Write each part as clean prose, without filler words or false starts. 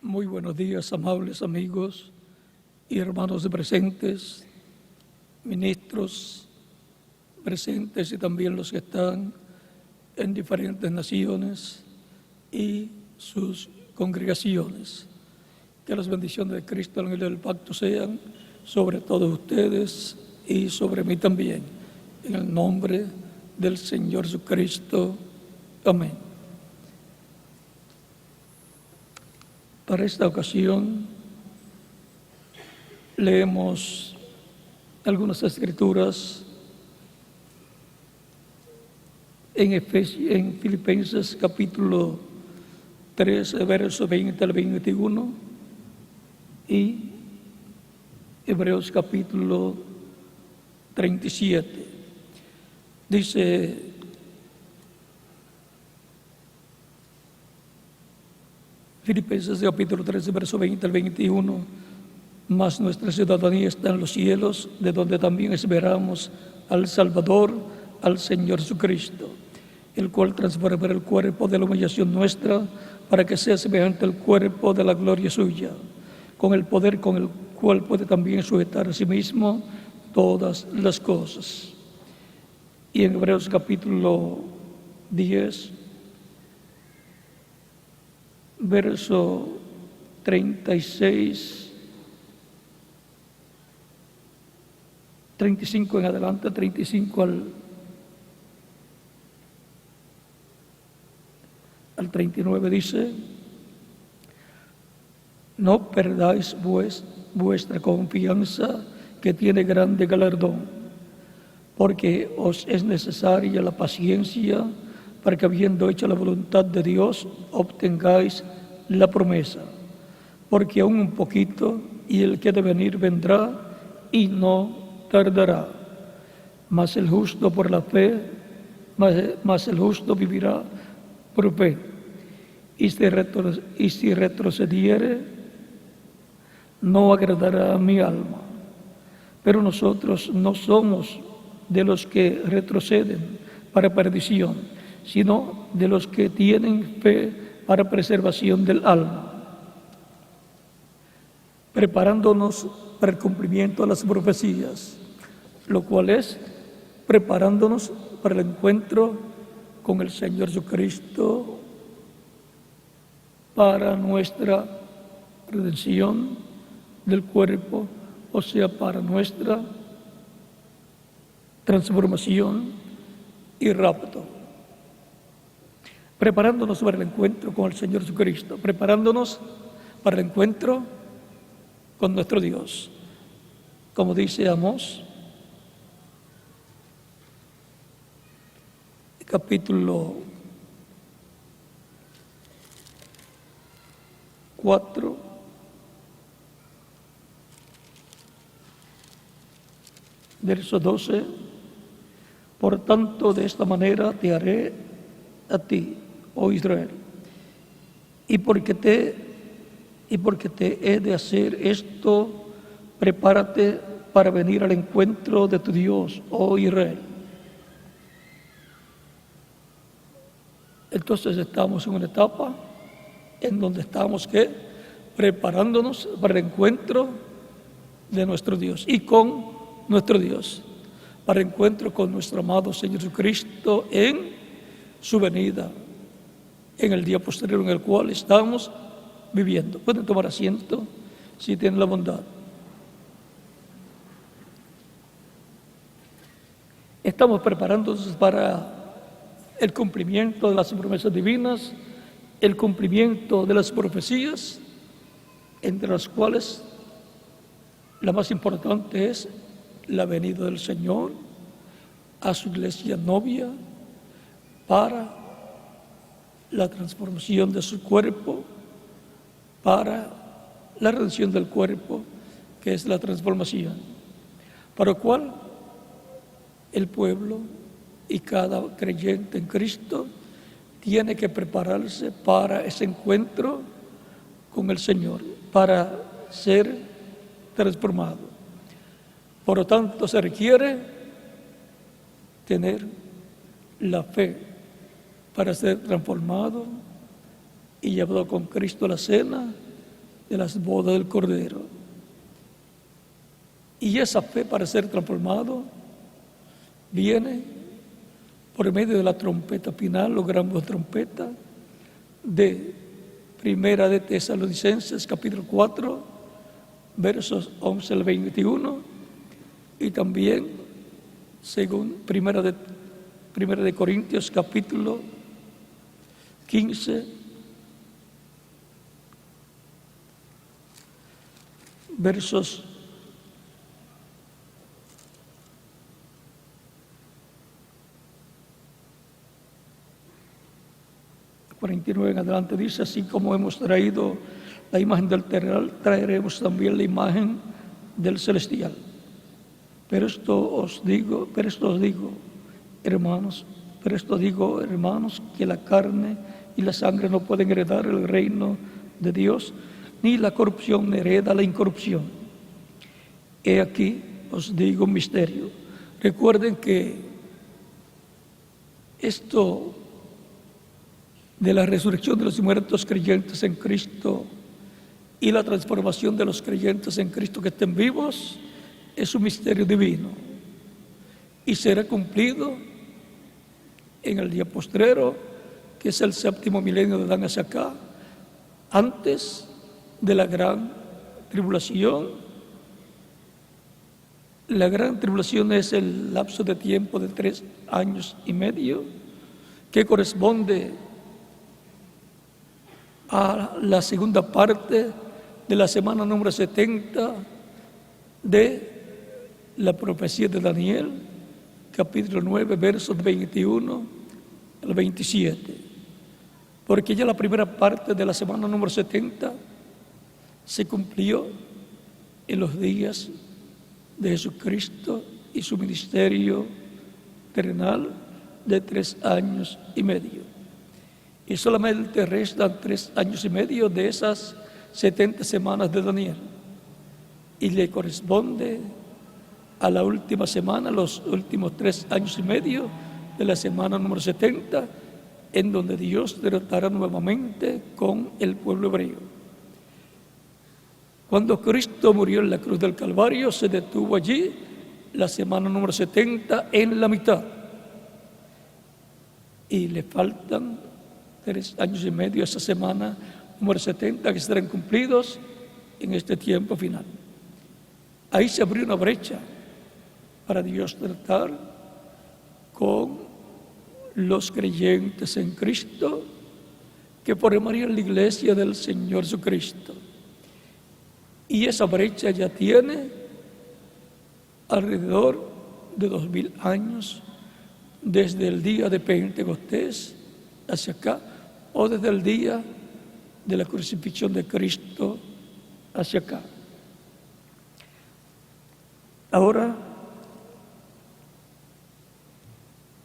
Muy buenos días, amables amigos y hermanos presentes, ministros presentes y también los que están en diferentes naciones y sus congregaciones. Que las bendiciones de Cristo, el ángel del pacto, sean sobre todos ustedes y sobre mí también. En el nombre del Señor Jesucristo. Amén. Para esta ocasión leemos algunas escrituras en Filipenses capítulo 3, verso 20 al 21 y Hebreos capítulo 37. Dice: Filipenses capítulo 13, verso 20 al 21, mas nuestra ciudadanía está en los cielos, de donde también esperamos al Salvador, al Señor Jesucristo, el cual transformará el cuerpo de la humillación nuestra, para que sea semejante al cuerpo de la gloria suya, con el poder con el cual puede también sujetar a sí mismo todas las cosas. Y en Hebreos capítulo 10, verso 36, 35 en adelante, 35 al 39 dice: no perdáis vuestra confianza, que tiene grande galardón, porque os es necesaria la paciencia, para que, habiendo hecho la voluntad de Dios, obtengáis la promesa. Porque aún un poquito, y el que ha de venir vendrá, y no tardará. Mas el justo por la fe, mas el justo vivirá por fe. Y si retrocediere, no agradará a mi alma. Pero nosotros no somos de los que retroceden para perdición, sino de los que tienen fe para preservación del alma, preparándonos para el cumplimiento de las profecías, lo cual es preparándonos para el encuentro con el Señor Jesucristo, para nuestra redención del cuerpo, o sea, para nuestra transformación y rapto. Preparándonos para el encuentro con el Señor Jesucristo, preparándonos para el encuentro con nuestro Dios. Como dice Amós, capítulo 4, verso 12: por tanto, de esta manera te haré a ti, oh Israel, y porque te he de hacer esto, prepárate para venir al encuentro de tu Dios, oh Israel. Entonces estamos en una etapa en donde estamos preparándonos para el encuentro de nuestro Dios y con nuestro Dios, para el encuentro con nuestro amado Señor Jesucristo en su venida, en el día posterior en el cual estamos viviendo. Pueden tomar asiento si tienen la bondad. Estamos preparándonos para el cumplimiento de las promesas divinas, el cumplimiento de las profecías, entre las cuales la más importante es la venida del Señor a su iglesia novia para la transformación de su cuerpo, para la redención del cuerpo, que es la transformación, para lo cual el pueblo y cada creyente en Cristo tiene que prepararse para ese encuentro con el Señor, para ser transformado. Por lo tanto, se requiere tener la fe para ser transformado y llevado con Cristo a la cena de las bodas del Cordero. Y esa fe para ser transformado viene por medio de la trompeta final, o gran voz de trompeta, de Primera de Tesalonicenses, capítulo 4, versos 11 al 21, y también según Primera de Corintios, capítulo 15, versos 49 en adelante. Dice: así como hemos traído la imagen del terrenal, traeremos también la imagen del celestial. Pero esto os digo, hermanos, que la carne y la sangre no pueden heredar el reino de Dios, ni la corrupción hereda la incorrupción. He aquí os digo un misterio. Recuerden que esto de la resurrección de los muertos creyentes en Cristo y la transformación de los creyentes en Cristo que estén vivos es un misterio divino y será cumplido en el día postrero, que es el séptimo milenio de Dan hacia acá, antes de la gran tribulación. La gran tribulación es el lapso de tiempo de 3 años y medio, que corresponde a la segunda parte de la semana número 70 de la profecía de Daniel, capítulo 9, versos 21 al 27. Porque ya la primera parte de la semana número 70 se cumplió en los días de Jesucristo y su ministerio terrenal de 3 años y medio. Y solamente restan 3 años y medio de esas 70 semanas de Daniel. Y le corresponde a la última semana, los últimos 3 años y medio de la semana número 70, en donde Dios tratará nuevamente con el pueblo hebreo. Cuando Cristo murió en la cruz del Calvario, se detuvo allí la semana número 70 en la mitad. Y le faltan 3 años y medio a esa semana número 70 que serán cumplidos en este tiempo final. Ahí se abrió una brecha para Dios tratar con los creyentes en Cristo que formarían la iglesia del Señor Jesucristo. Y esa brecha ya tiene alrededor de 2000 años desde el día de Pentecostés hacia acá, o desde el día de la crucifixión de Cristo hacia acá. Ahora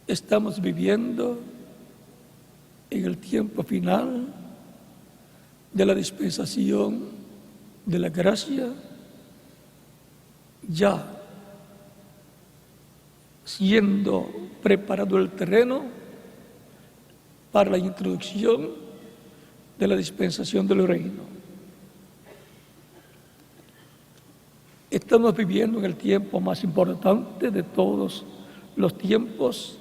estamos viviendo en el tiempo final de la dispensación de la gracia, ya siendo preparado el terreno para la introducción de la dispensación del reino. Estamos viviendo en el tiempo más importante de todos los tiempos,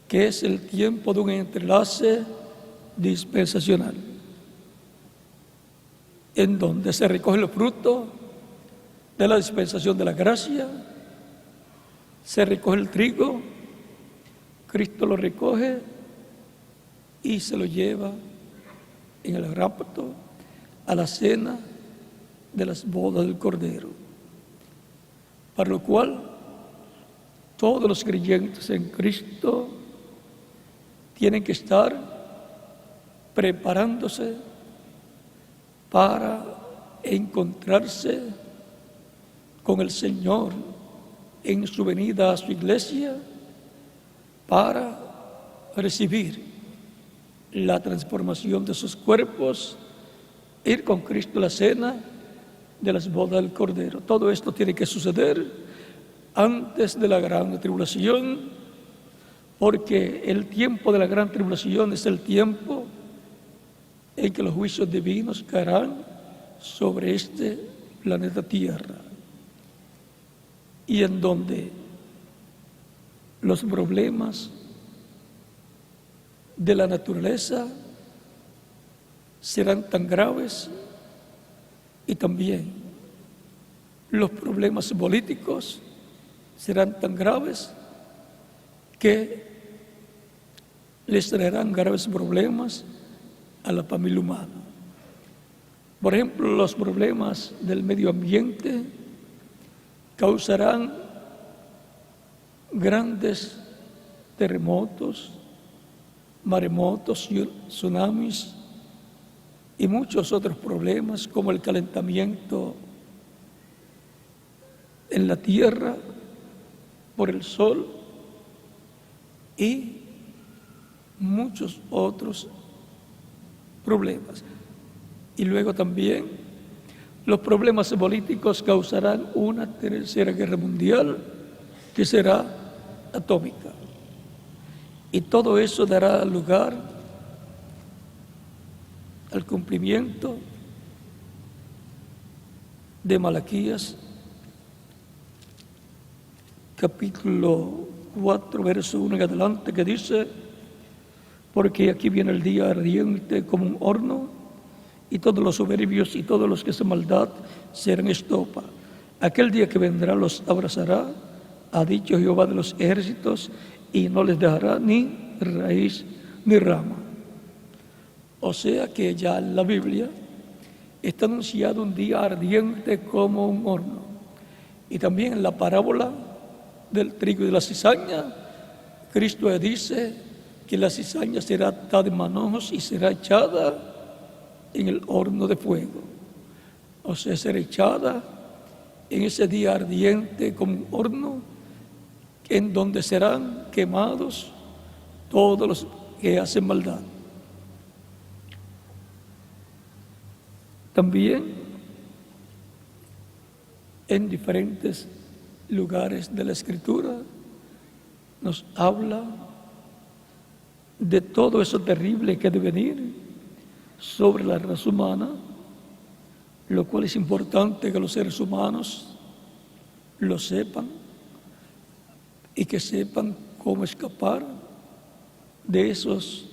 que es el tiempo de un entrelace dispensacional, en donde se recoge el fruto de la dispensación de la gracia, se recoge el trigo, Cristo lo recoge y se lo lleva en el rapto a la cena de las bodas del Cordero, para lo cual todos los creyentes en Cristo tienen que estar preparándose para encontrarse con el Señor en su venida a su iglesia, para recibir la transformación de sus cuerpos, ir con Cristo a la cena de las bodas del Cordero. Todo esto tiene que suceder antes de la gran tribulación, porque el tiempo de la gran tribulación es el tiempo en que los juicios divinos caerán sobre este planeta Tierra, y en donde los problemas de la naturaleza serán tan graves, y también los problemas políticos serán tan graves que les traerán graves problemas a la familia humana. Por ejemplo, los problemas del medio ambiente causarán grandes terremotos, maremotos, tsunamis y muchos otros problemas, como el calentamiento en la tierra por el sol y muchos otros problemas. Y luego también los problemas políticos causarán una tercera guerra mundial que será atómica. Y todo eso dará lugar al cumplimiento de Malaquías, capítulo 4, verso 1 en adelante, que dice: porque aquí viene el día ardiente como un horno, y todos los soberbios y todos los que hacen maldad serán estopa. Aquel día que vendrá los abrazará, ha dicho Jehová de los ejércitos, y no les dejará ni raíz ni rama. O sea que ya en la Biblia está anunciado un día ardiente como un horno. Y también en la parábola del trigo y de la cizaña, Cristo dice que la cizaña será atada en manojos y será echada en el horno de fuego. O sea, será echada en ese día ardiente como un horno, en donde serán quemados todos los que hacen maldad. También en diferentes lugares de la Escritura nos habla de todo eso terrible que ha de venir sobre la raza humana, lo cual es importante que los seres humanos lo sepan y que sepan cómo escapar de esos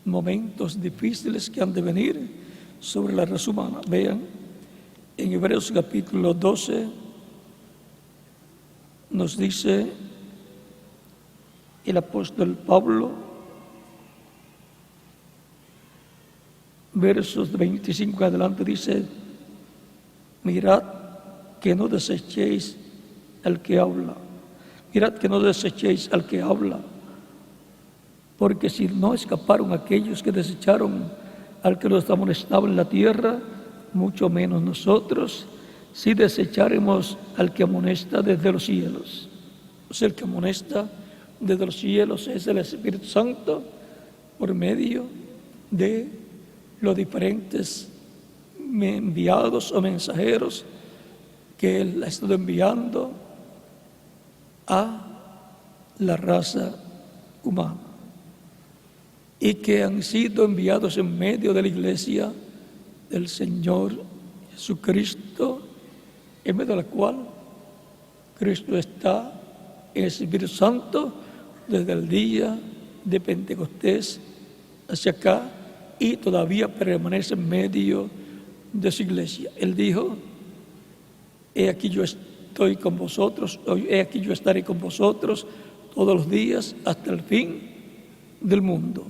momentos difíciles que han de venir sobre la raza humana. Vean, en Hebreos capítulo 12 nos dice el apóstol Pablo, versos 25 adelante, dice: mirad que no desechéis al que habla, mirad que no desechéis al que habla, porque si no escaparon aquellos que desecharon al que los amonestaba en la tierra, mucho menos nosotros, si desecharemos al que amonesta desde los cielos. O sea, el que amonesta desde los cielos es el Espíritu Santo, por medio de los diferentes enviados o mensajeros que Él ha estado enviando a la raza humana, y que han sido enviados en medio de la iglesia del Señor Jesucristo, en medio de la cual Cristo está en el Espíritu Santo desde el día de Pentecostés hacia acá, y todavía permanece en medio de su iglesia. Él dijo: he aquí yo estoy con vosotros, he aquí yo estaré con vosotros todos los días hasta el fin del mundo.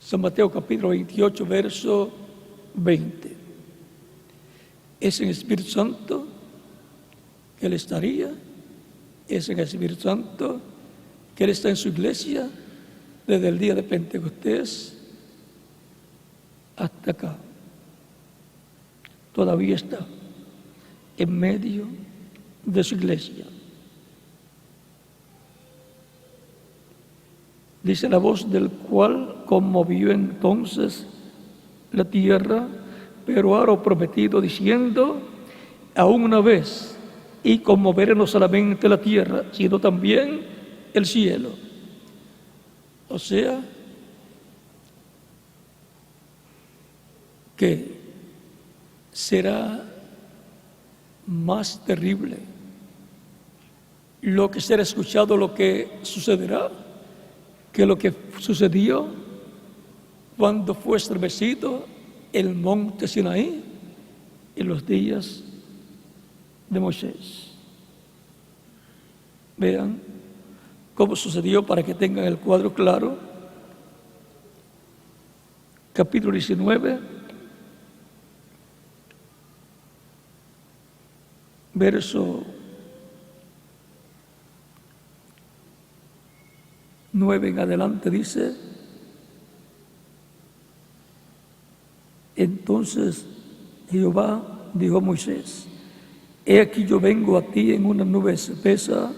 San Mateo capítulo 28, verso 20. Es en el Espíritu Santo que Él estaría, es en el Espíritu Santo que Él está en su iglesia desde el día de Pentecostés hasta acá. Todavía está en medio de su iglesia. Dice: la voz del cual conmovió entonces la tierra, pero ha prometido diciendo: aún una vez, y conmoveré no solamente la tierra, sino también el cielo. O sea, que será más terrible lo que será escuchado, lo que sucederá, que lo que sucedió cuando fue estremecido el monte Sinaí en los días de Moisés. Vean cómo sucedió para que tengan el cuadro claro. Capítulo 19, verso 9 en adelante dice: entonces Jehová dijo a Moisés: he aquí yo vengo a ti en una nube espesa,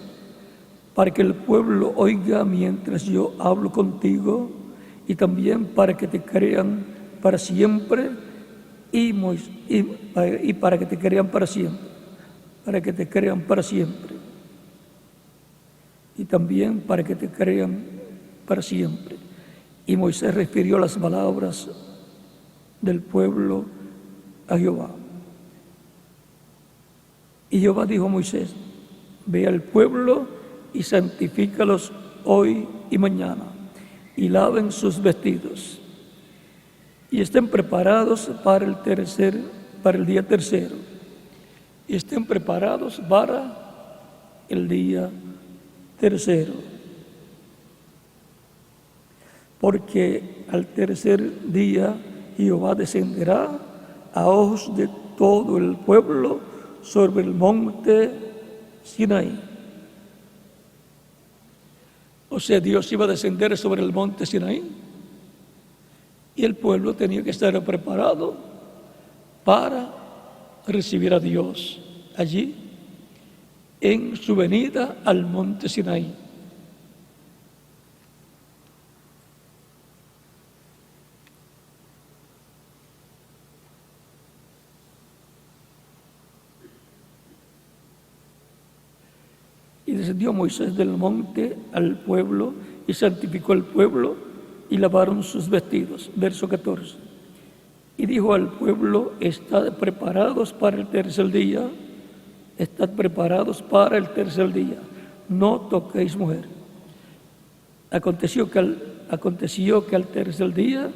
para que el pueblo oiga mientras yo hablo contigo, y también para que te crean para siempre, y para que te crean para siempre, para que te crean para siempre, y también para que te crean para siempre. Y Moisés refirió las palabras del pueblo a Jehová. Y Jehová dijo a Moisés: ve al pueblo y santifícalos hoy y mañana, y laven sus vestidos, y estén preparados para el día tercero, y estén preparados para el día tercero, porque al tercer día Jehová descenderá a ojos de todo el pueblo sobre el monte Sinaí. O sea, Dios iba a descender sobre el monte Sinaí y el pueblo tenía que estar preparado para recibir a Dios allí en su venida al monte Sinaí. Y descendió Moisés del monte al pueblo y santificó al pueblo y lavaron sus vestidos. Verso 14. Y dijo al pueblo: estad preparados para el tercer día, estad preparados para el tercer día, no toquéis mujer. Aconteció que al tercer día,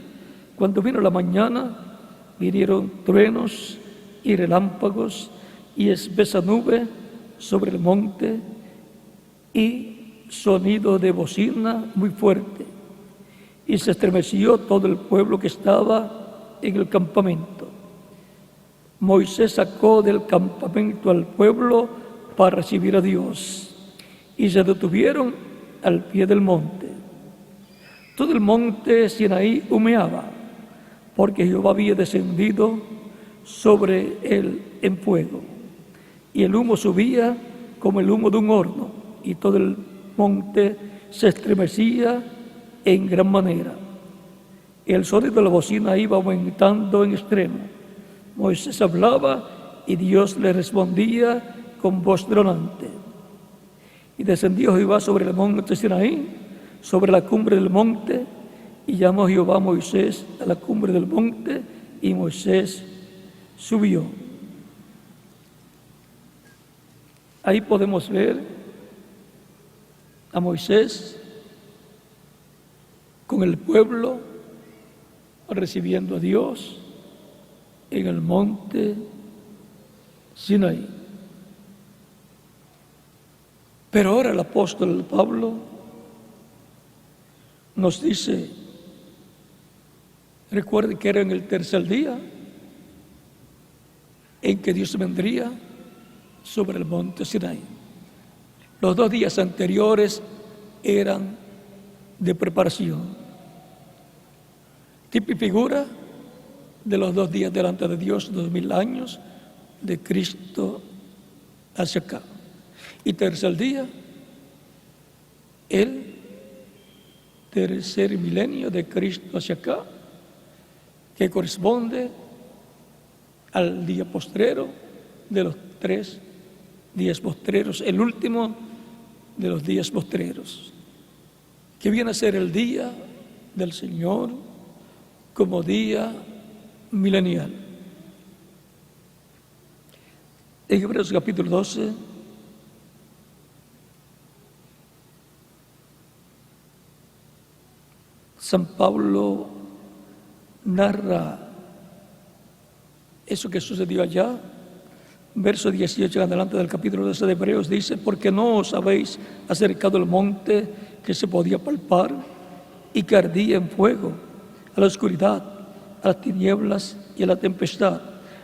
cuando vino la mañana, vinieron truenos y relámpagos y espesa nube sobre el monte, y sonido de bocina muy fuerte, y se estremeció todo el pueblo que estaba en el campamento. Moisés sacó del campamento al pueblo para recibir a Dios, y se detuvieron al pie del monte. Todo el monte Sinaí humeaba, porque Jehová había descendido sobre él en fuego, y el humo subía como el humo de un horno, y todo el monte se estremecía en gran manera. El sonido de la bocina iba aumentando en extremo. Moisés hablaba y Dios le respondía con voz tronante. Y descendió Jehová sobre el monte Sinaí, sobre la cumbre del monte, y llamó Jehová a Moisés a la cumbre del monte, y Moisés subió. Ahí podemos ver a Moisés con el pueblo recibiendo a Dios en el monte Sinaí. Pero ahora el apóstol Pablo nos dice: recuerden que era en el tercer día en que Dios vendría sobre el monte Sinaí. Los 2 días anteriores eran de preparación, tipo y figura de los 2 días delante de Dios, 2000 años de Cristo hacia acá. Y tercer día, el tercer milenio de Cristo hacia acá, que corresponde al día postrero de los 3 días postreros, el último de los días postreros, que viene a ser el día del Señor como día milenial. En Hebreos capítulo 12, San Pablo narra eso que sucedió allá. Verso 18 en adelante del capítulo 12 de Hebreos dice: porque no os habéis acercado al monte que se podía palpar y que ardía en fuego, a la oscuridad, a las tinieblas y a la tempestad,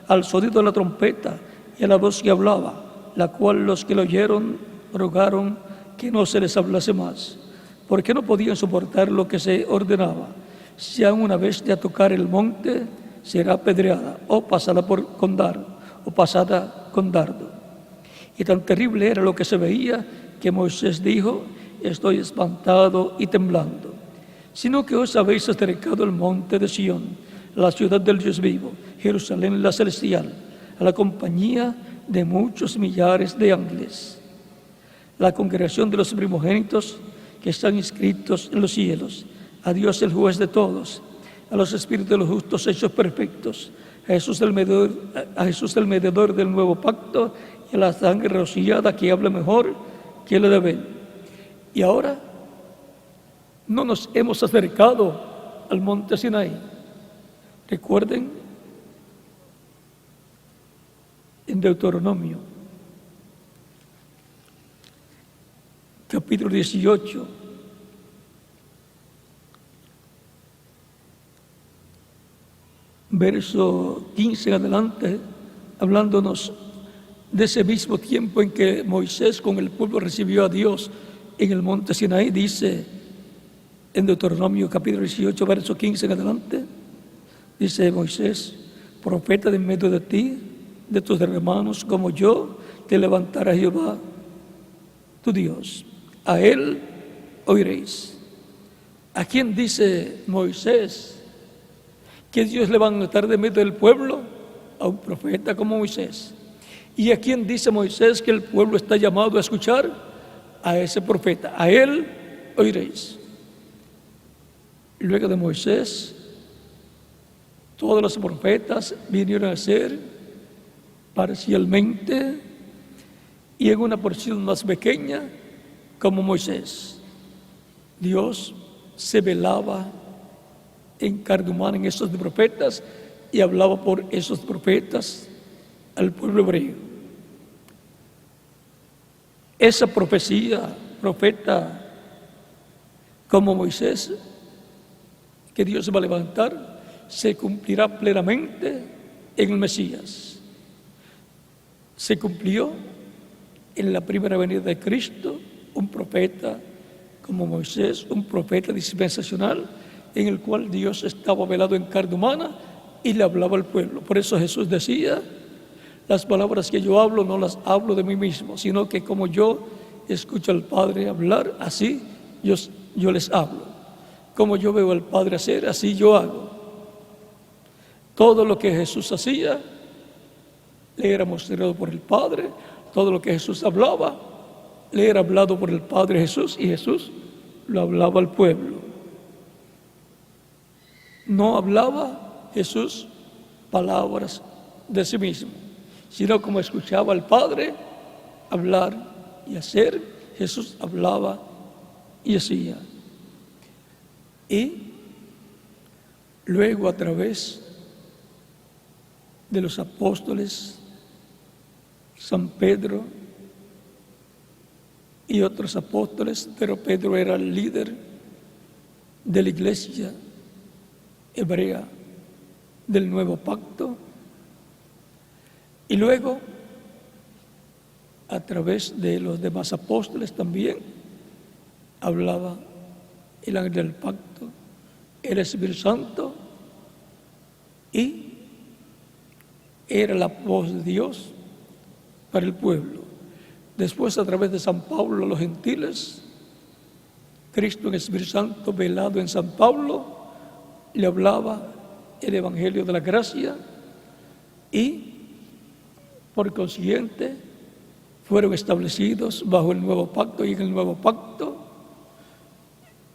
al sonido de la trompeta y a la voz que hablaba, la cual los que lo oyeron rogaron que no se les hablase más, porque no podían soportar lo que se ordenaba. Si aún una vez de a tocar el monte, será apedreada o pasada con dardo, o pasada con dardo. Y tan terrible era lo que se veía que Moisés dijo: estoy espantado y temblando. Sino que os habéis acercado al monte de Sión, la ciudad del Dios vivo, Jerusalén la celestial, a la compañía de muchos millares de ángeles, la congregación de los primogénitos que están inscritos en los cielos, a Dios el juez de todos, a los espíritus de los justos hechos perfectos, a Jesús el mediador del nuevo pacto, y a la sangre rociada que habla mejor que la de Abel. Y ahora no nos hemos acercado al monte Sinaí. Recuerden en Deuteronomio capítulo 18, verso 15 en adelante, hablándonos de ese mismo tiempo en que Moisés con el pueblo recibió a Dios en el monte Sinaí. Dice en Deuteronomio capítulo 18, verso 15 en adelante, dice Moisés: profeta de en medio de ti, de tus hermanos como yo, te levantará Jehová tu Dios, a él oiréis. ¿A quién dice Moisés que Dios le va a levantar de medio del pueblo? A un profeta como Moisés. ¿Y a quién dice Moisés que el pueblo está llamado a escuchar? A ese profeta, a él oiréis. Luego de Moisés, todos los profetas vinieron a ser parcialmente y en una porción más pequeña como Moisés. Dios se velaba en carne humana en esos profetas y hablaba por esos profetas al pueblo hebreo. Esa profecía, profeta como Moisés, que Dios va a levantar, se cumplirá plenamente en el Mesías. Se cumplió en la primera venida de Cristo, un profeta como Moisés, un profeta dispensacional, en el cual Dios estaba velado en carne humana y le hablaba al pueblo. Por eso Jesús decía: las palabras que yo hablo no las hablo de mí mismo, sino que como yo escucho al Padre hablar, así yo les hablo. Como yo veo al Padre hacer, así yo hago. Todo lo que Jesús hacía le era mostrado por el Padre. Todo lo que Jesús hablaba le era hablado por el Padre Jesús, y Jesús lo hablaba al pueblo. No hablaba Jesús palabras de sí mismo, sino como escuchaba al Padre hablar y hacer, Jesús hablaba y hacía. Y luego, a través de los apóstoles, San Pedro y otros apóstoles, pero Pedro era el líder de la iglesia hebrea del nuevo pacto. Y luego, a través de los demás apóstoles también, hablaba el ángel del pacto, el Espíritu Santo, y era la voz de Dios para el pueblo. Después, a través de San Pablo a los gentiles, Cristo en el Espíritu Santo velado en San Pablo le hablaba el Evangelio de la gracia, y por consiguiente fueron establecidos bajo el nuevo pacto, y en el nuevo pacto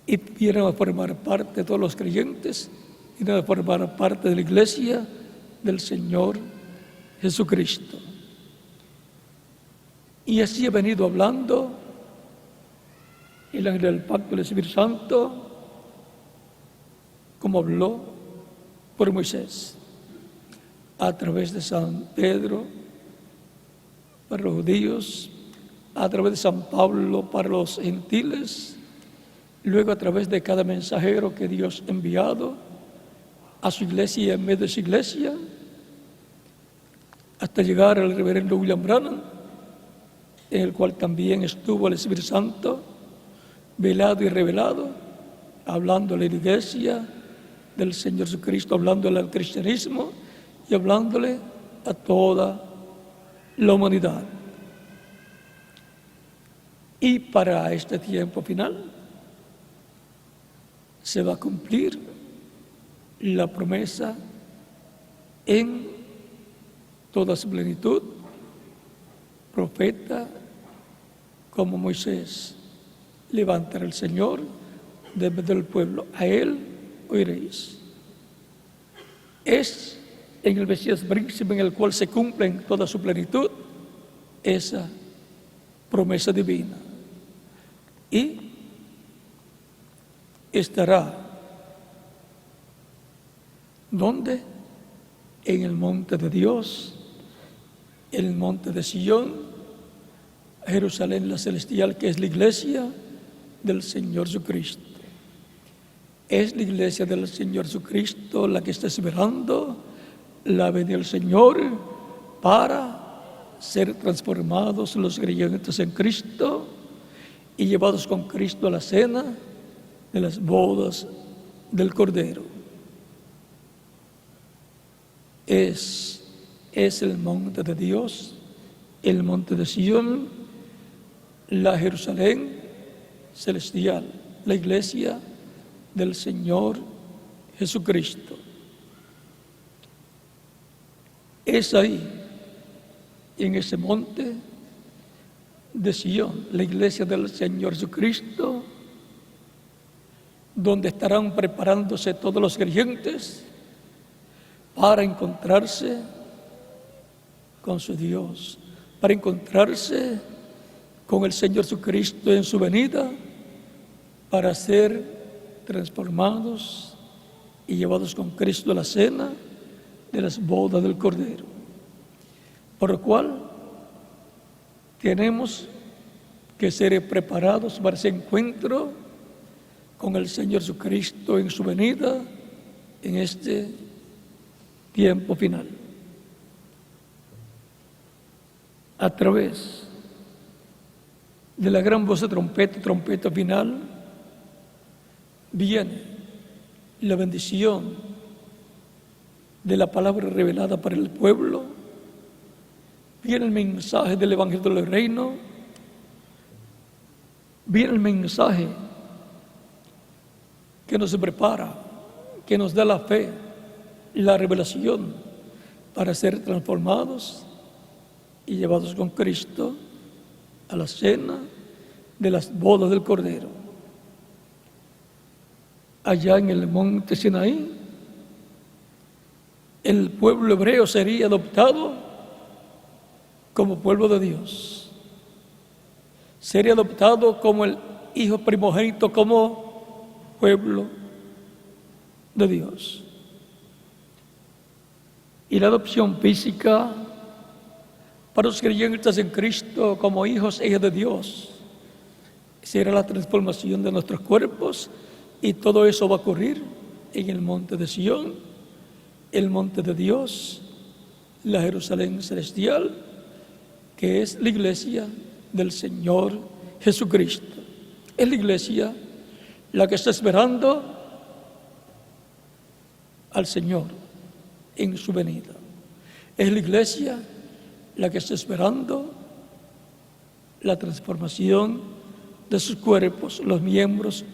y vinieron a formar parte de todos los creyentes, vinieron a formar parte de la iglesia del Señor Jesucristo. Y así ha venido hablando el ángel del pacto del Espíritu Santo, como habló por Moisés, a través de San Pedro para los judíos, a través de San Pablo para los gentiles, luego a través de cada mensajero que Dios ha enviado a su iglesia y en medio de su iglesia, hasta llegar al reverendo William Branham, en el cual también estuvo el Espíritu Santo, velado y revelado, hablando a la iglesia del Señor Jesucristo, hablándole al cristianismo y hablándole a toda la humanidad. Y para este tiempo final se va a cumplir la promesa en toda su plenitud, profeta como Moisés. Levantará el Señor de medio del pueblo, a él oiréis. Es en el Mesías príncipe en el cual se cumple en toda su plenitud esa promesa divina. Y estará, ¿dónde? En el monte de Dios, en el monte de Sion, Jerusalén la celestial, que es la iglesia del Señor Jesucristo. Es la iglesia del Señor Jesucristo la que está esperando la venida del Señor para ser transformados los creyentes en Cristo y llevados con Cristo a la cena de las bodas del Cordero. Es el monte de Dios, el monte de Sion, la Jerusalén celestial, la iglesia del Señor Jesucristo. Es ahí, en ese monte de Sion, la iglesia del Señor Jesucristo, donde estarán preparándose todos los creyentes para encontrarse con su Dios, para encontrarse con el Señor Jesucristo en su venida, para ser transformados y llevados con Cristo a la cena de las bodas del Cordero. Por lo cual tenemos que ser preparados para ese encuentro con el Señor Jesucristo en su venida en este tiempo final. A través de la gran voz de trompeta final, viene la bendición de la palabra revelada para el pueblo, viene el mensaje del Evangelio del Reino, viene el mensaje que nos prepara, que nos da la fe, la revelación para ser transformados y llevados con Cristo a la cena de las bodas del Cordero. Allá en el monte Sinaí, el pueblo hebreo sería adoptado como pueblo de Dios. Sería adoptado como el hijo primogénito, como pueblo de Dios. Y la adopción física para los creyentes en Cristo como hijos e hijas de Dios será la transformación de nuestros cuerpos, y todo eso va a ocurrir en el monte de Sion, el monte de Dios, la Jerusalén celestial, que es la iglesia del Señor Jesucristo. Es la iglesia la que está esperando al Señor en su venida. Es la iglesia la que está esperando la transformación de sus cuerpos, los miembros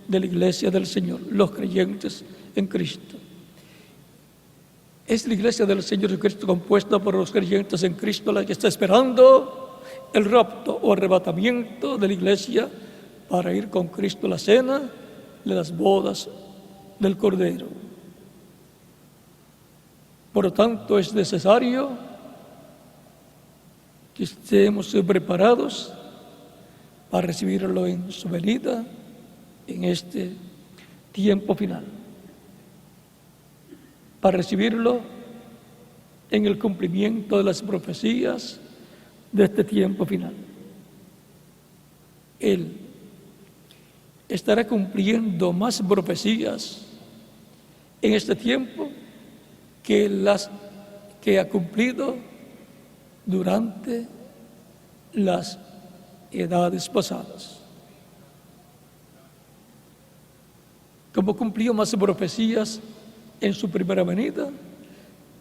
de la iglesia del Señor, los creyentes en Cristo. Es la iglesia del Señor Jesucristo compuesta por los creyentes en Cristo la que está esperando el rapto o arrebatamiento de la iglesia para ir con Cristo a la cena de las bodas del Cordero. Por lo tanto, es necesario que estemos preparados para recibirlo en su venida en este tiempo final, para recibirlo en el cumplimiento de las profecías de este tiempo final. Él estará cumpliendo más profecías en este tiempo que las que ha cumplido durante las edades pasadas. Como cumplió más profecías en su primera venida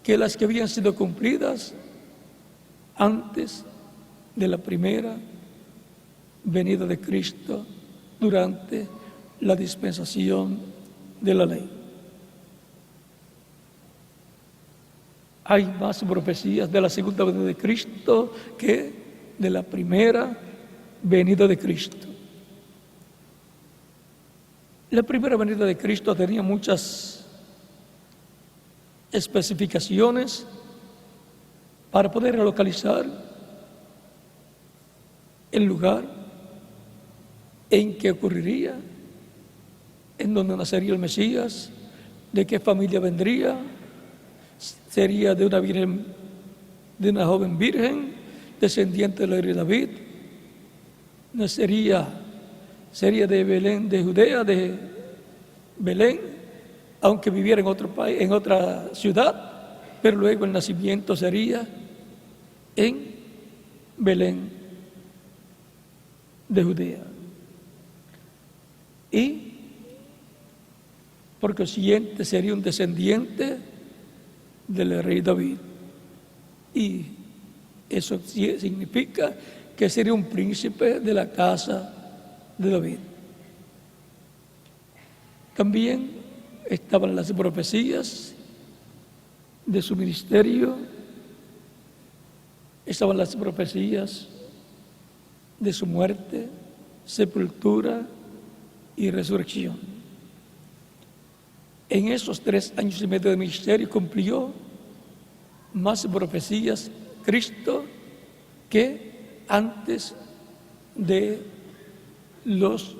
que las que habían sido cumplidas antes de la primera venida de Cristo durante la dispensación de la ley. Hay más profecías de la segunda venida de Cristo que de la primera venida de Cristo. La primera venida de Cristo tenía muchas especificaciones para poder localizar el lugar en que ocurriría, en donde nacería el Mesías, de qué familia vendría, sería de una joven virgen, descendiente del rey David, no sería de Belén, de Judea, de Belén, aunque viviera en otro país, en otra ciudad, pero luego el nacimiento sería en Belén de Judea. Y por consiguiente sería un descendiente del rey David. Y eso significa que sería un príncipe de la casa de David. También estaban las profecías de su ministerio, estaban las profecías de su muerte, sepultura y resurrección. En esos 3 años y medio de ministerio cumplió más profecías Cristo que antes de los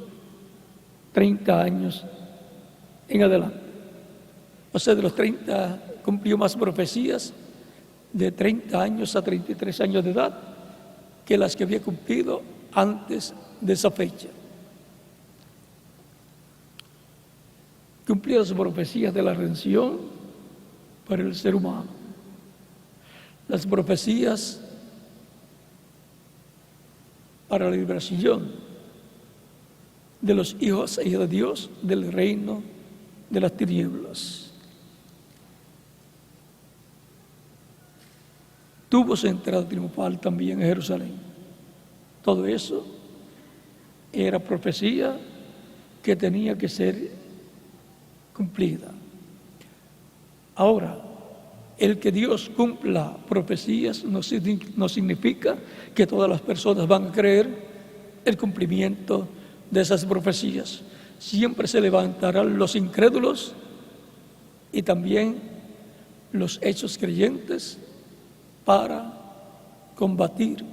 30 años en adelante. O sea, de los 30 cumplió más profecías de 30 años a 33 años de edad que las que había cumplido antes de esa fecha. Cumplió las profecías de la redención para el ser humano, las profecías para la liberación de los hijos e hijas de Dios del reino de las tinieblas. Tuvo su entrada triunfal también en Jerusalén. Todo eso era profecía que tenía que ser cumplida. Ahora, el que Dios cumpla profecías no significa que todas las personas van a creer el cumplimiento de esas profecías. Siempre se levantarán los incrédulos y también los hechos creyentes para combatir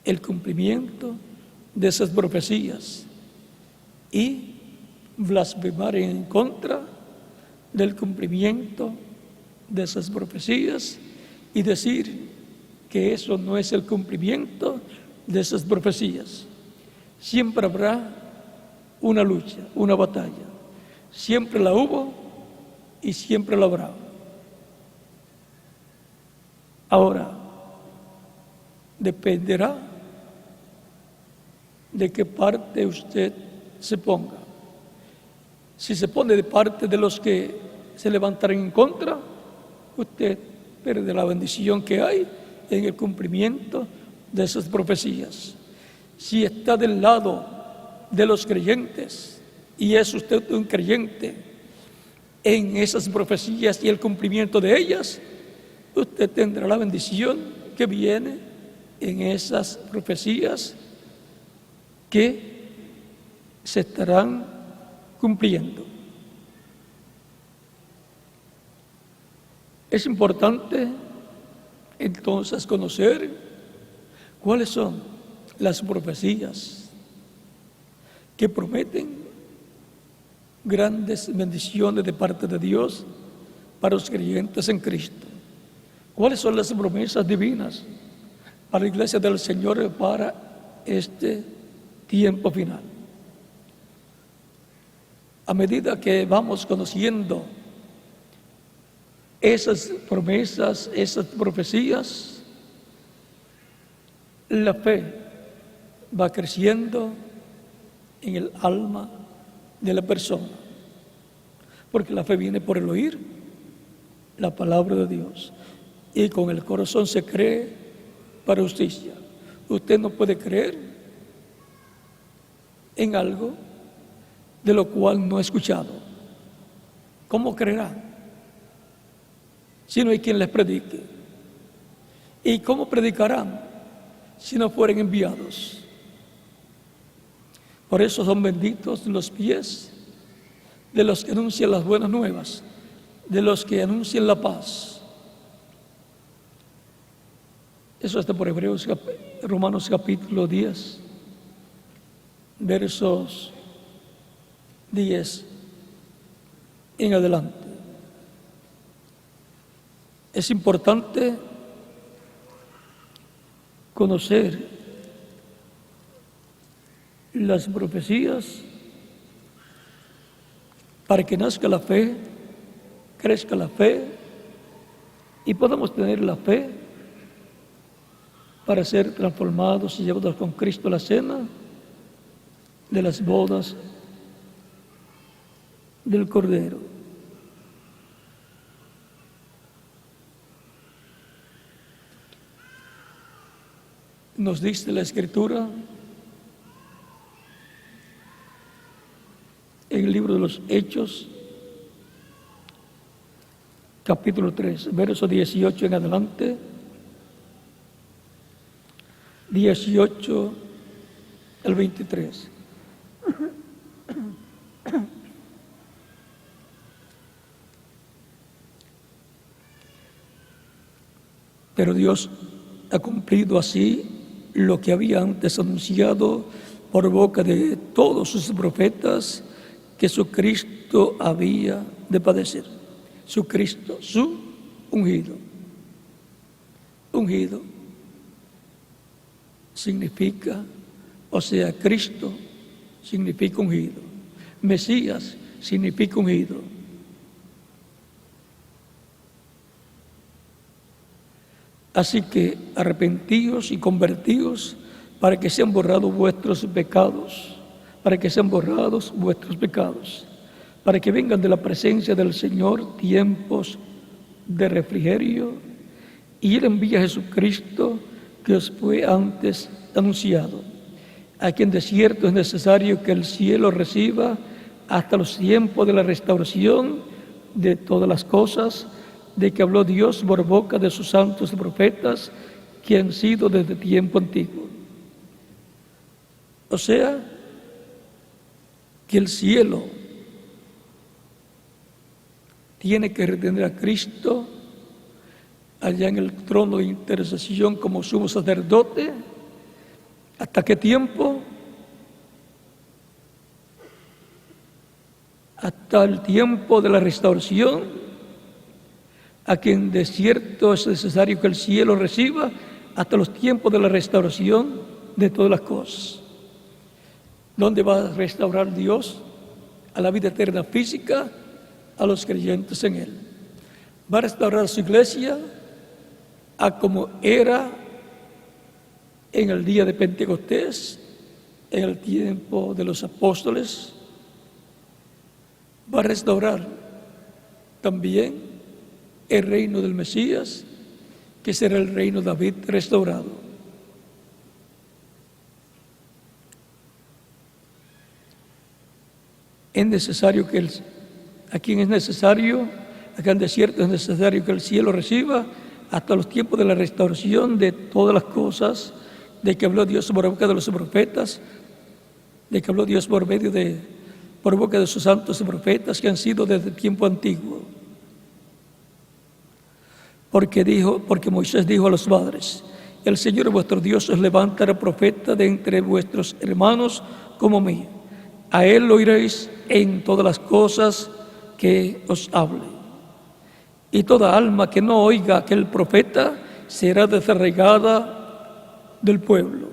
el cumplimiento de esas profecías y blasfemar en contra del cumplimiento de esas profecías y decir que eso no es el cumplimiento de esas profecías. Siempre habrá una lucha, una batalla. Siempre la hubo y siempre la habrá. Ahora, dependerá de qué parte usted se ponga. Si se pone de parte de los que se levantarán en contra, usted pierde la bendición que hay en el cumplimiento de esas profecías. Si está del lado de los creyentes y es usted un creyente en esas profecías y el cumplimiento de ellas, usted tendrá la bendición que viene en esas profecías que se estarán cumpliendo. Es importante entonces conocer ¿Cuáles son las profecías que prometen grandes bendiciones de parte de Dios para los creyentes en Cristo? ¿Cuáles son las promesas divinas para la iglesia del Señor para este tiempo final? A medida que vamos conociendo esas promesas, esas profecías, la fe va creciendo en el alma de la persona, porque la fe viene por el oír la palabra de Dios, y con el corazón se cree para justicia. Usted no puede creer en algo de lo cual no ha escuchado. ¿Cómo creerá si no hay quien les predique? ¿Y cómo predicarán si no fueren enviados? Por eso son benditos los pies de los que anuncian las buenas nuevas, de los que anuncian la paz. Eso está por Romanos capítulo 10, versos 10 en adelante. Es importante conocer las profecías para que nazca la fe, crezca la fe y podamos tener la fe para ser transformados y llevados con Cristo a la cena de las bodas del Cordero. Nos dice la Escritura en el libro de los Hechos, capítulo 3, verso 18 en adelante, 18 al 23. Pero Dios ha cumplido así lo que había antes anunciado por boca de todos sus profetas, que su Cristo había de padecer. Su Cristo, su ungido. Ungido significa, o sea, Cristo significa ungido. Mesías significa ungido. Así que arrepentíos y convertíos para que sean borrados vuestros pecados, para que sean borrados vuestros pecados, para que vengan de la presencia del Señor tiempos de refrigerio, y Él envía a Jesucristo, que os fue antes anunciado, a quien de cierto es necesario que el cielo reciba hasta los tiempos de la restauración de todas las cosas, de que habló Dios por boca de sus santos profetas, que han sido desde tiempo antiguo. O sea, que el cielo tiene que retener a Cristo allá en el trono de intercesión como sumo sacerdote. ¿Hasta qué tiempo? Hasta el tiempo de la restauración, a quien de cierto es necesario que el cielo reciba hasta los tiempos de la restauración de todas las cosas. ¿Dónde va a restaurar Dios? A la vida eterna física, a los creyentes en Él. Va a restaurar su iglesia a como era en el día de Pentecostés, en el tiempo de los apóstoles. Va a restaurar también el reino del Mesías, que será el reino de David restaurado. Es necesario que a quien es necesario, acá en el desierto es necesario que el cielo reciba hasta los tiempos de la restauración de todas las cosas, de que habló Dios por boca de los profetas, de que habló Dios por boca de sus santos profetas, que han sido desde tiempo antiguo. Porque Moisés dijo a los padres: el Señor vuestro Dios os levantará profeta de entre vuestros hermanos como mí. A él oiréis en todas las cosas que os hable. Y toda alma que no oiga a aquel profeta será desarraigada del pueblo.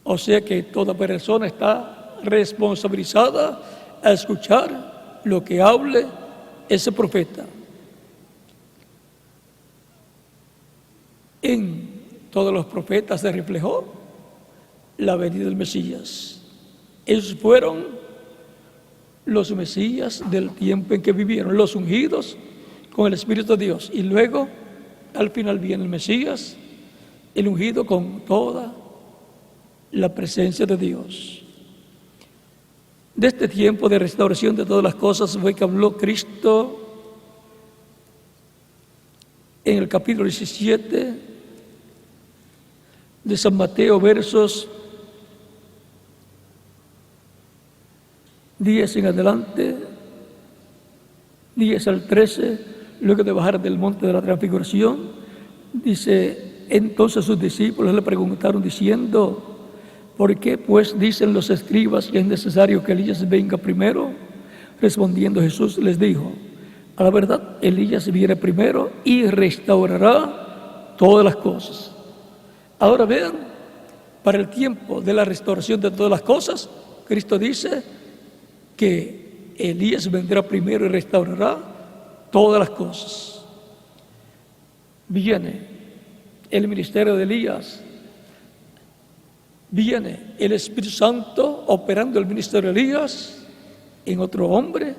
O sea que toda persona está responsabilizada a escuchar lo que hable ese profeta. En todos los profetas se reflejó la venida del Mesías. Ellos fueron los Mesías del tiempo en que vivieron, los ungidos con el Espíritu de Dios. Y luego, al final, viene el Mesías, el ungido con toda la presencia de Dios. De este tiempo de restauración de todas las cosas fue que habló Cristo en el capítulo 17 de San Mateo, versos 10 en adelante, 10 al 13, luego de bajar del monte de la transfiguración. Dice: entonces sus discípulos le preguntaron diciendo: ¿por qué pues dicen los escribas que es necesario que Elías venga primero? Respondiendo Jesús les dijo: a la verdad, Elías viene primero y restaurará todas las cosas. Ahora vean, para el tiempo de la restauración de todas las cosas, Cristo dice que Elías vendrá primero y restaurará todas las cosas. Viene el ministerio de Elías, viene el Espíritu Santo operando el ministerio de Elías en otro hombre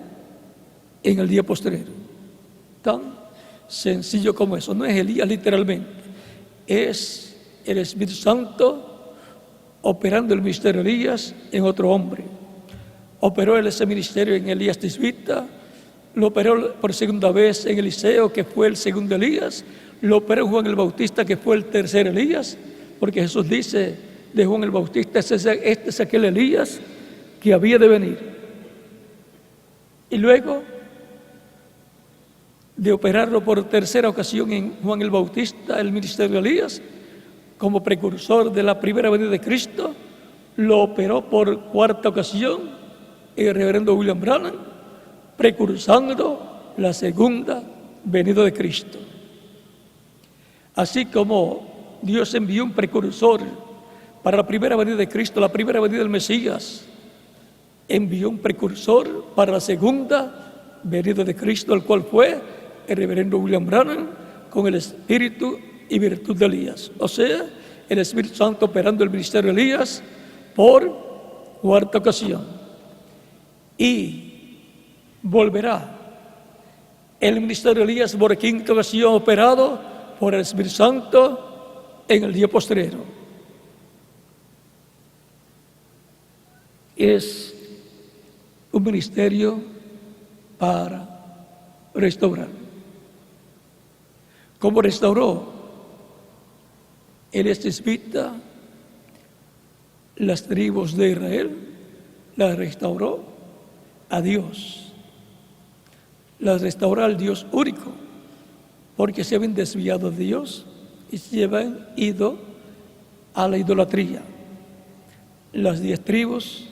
en el día postrero. Tan sencillo como eso. No es Elías literalmente, es el Espíritu Santo operando el ministerio de Elías en otro hombre. Operó ese ministerio en Elías Tisbita, lo operó por segunda vez en Eliseo, que fue el segundo Elías, lo operó en Juan el Bautista, que fue el tercer Elías, porque Jesús dice de Juan el Bautista: este es aquel Elías que había de venir. Y luego de operarlo por tercera ocasión en Juan el Bautista, el ministerio de Elías, como precursor de la primera venida de Cristo, lo operó por cuarta ocasión el reverendo William Branham, precursando la segunda venida de Cristo. Así como Dios envió un precursor para la primera venida de Cristo, la primera venida del Mesías, envió un precursor para la segunda venida de Cristo, el cual fue el reverendo William Branham, con el espíritu y virtud de Elías. O sea, el Espíritu Santo operando el ministerio de Elías por cuarta ocasión. Y volverá el ministerio de Elías por quinta ocasión operado por el Espíritu Santo en el día postrero. Es un ministerio para restaurar. ¿Cómo restauró Elías Tisbita las tribus de Israel? Las restauró a Dios, las restauró al Dios único, porque se habían desviado de Dios y se habían ido a la idolatría. Las 10 tribus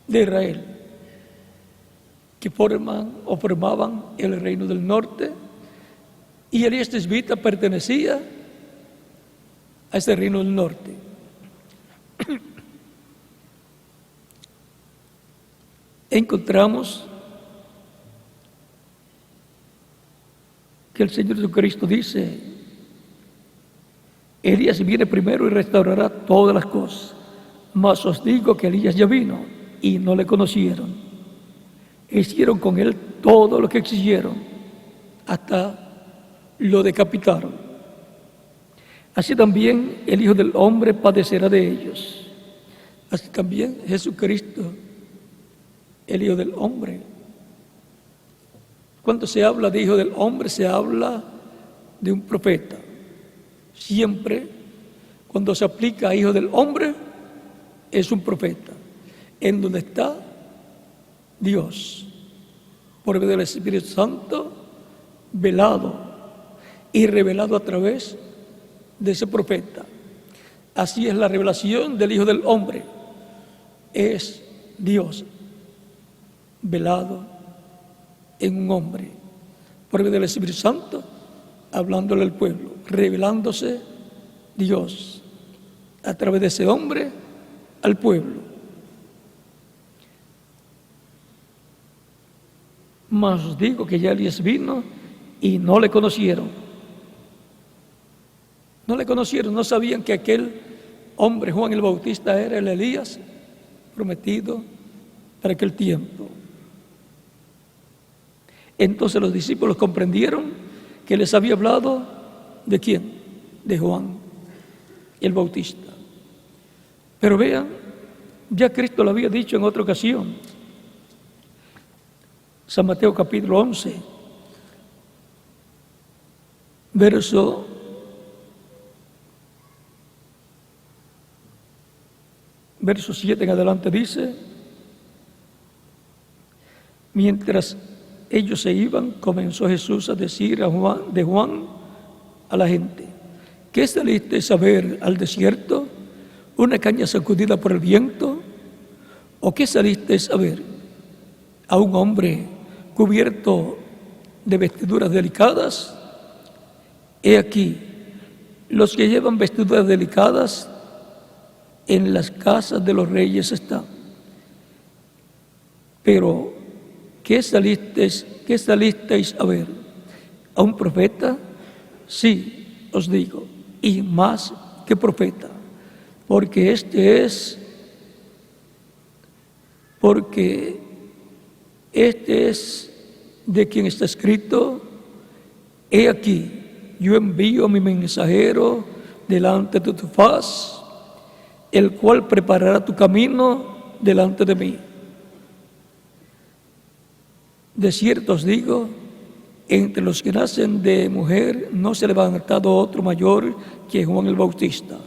de Israel, que formaban el reino del norte, y Elías Tisbita pertenecía a ese reino del norte. Encontramos que el Señor Jesucristo dice: Elías viene primero y restaurará todas las cosas, mas os digo que Elías ya vino y no le conocieron. Hicieron con él todo lo que exigieron, hasta lo decapitaron. Así también el Hijo del Hombre padecerá de ellos. Así también Jesucristo, el Hijo del Hombre. Cuando se habla de Hijo del Hombre, se habla de un profeta. Siempre, cuando se aplica a Hijo del Hombre, es un profeta, en donde está Dios, por medio del Espíritu Santo, velado y revelado a través de ese profeta. Así es la revelación del Hijo del Hombre. Es Dios velado en un hombre, por medio del Espíritu Santo, hablándole al pueblo, revelándose Dios a través de ese hombre al pueblo. Mas os digo que ya Elías vino y no le conocieron. No le conocieron, no sabían que aquel hombre, Juan el Bautista, era el Elías prometido para aquel tiempo. Entonces los discípulos comprendieron que les había hablado ¿de quién? De Juan el Bautista. Pero vean, ya Cristo lo había dicho en otra ocasión. San Mateo capítulo 11, verso 7 en adelante dice: mientras ellos se iban, comenzó Jesús a decir de Juan a la gente: ¿qué salisteis a ver al desierto? ¿Una caña sacudida por el viento? ¿O qué salisteis a ver? ¿A un hombre cubierto de vestiduras delicadas? He aquí, los que llevan vestiduras delicadas en las casas de los reyes están. Pero, ¿qué salisteis a ver? ¿A un profeta? Sí, os digo, y más que profeta, porque este es de quien está escrito: he aquí, yo envío a mi mensajero delante de tu faz, el cual preparará tu camino delante de mí. De cierto os digo, entre los que nacen de mujer no se ha levantado otro mayor que Juan el Bautista,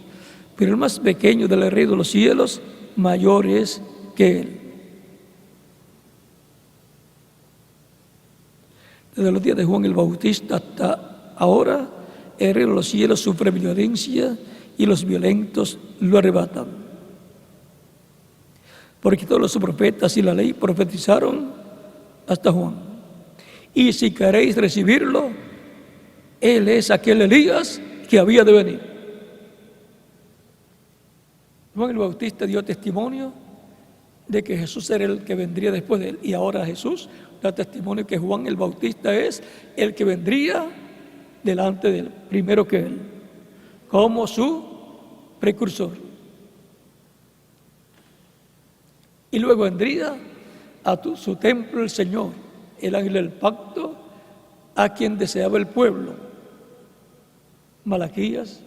pero el más pequeño del reino de los cielos mayor es que él. Desde los días de Juan el Bautista hasta ahora, el reino de los cielos sufre violencia y los violentos lo arrebatan. Porque todos los profetas y la ley profetizaron hasta Juan. Y si queréis recibirlo, él es aquel Elías que había de venir. Juan el Bautista dio testimonio de que Jesús era el que vendría después de él. Y ahora Jesús da testimonio que Juan el Bautista es el que vendría delante de él, primero que él, como su precursor. Y luego vendría a su templo el Señor, el ángel del pacto, a quien deseaba el pueblo. Malaquías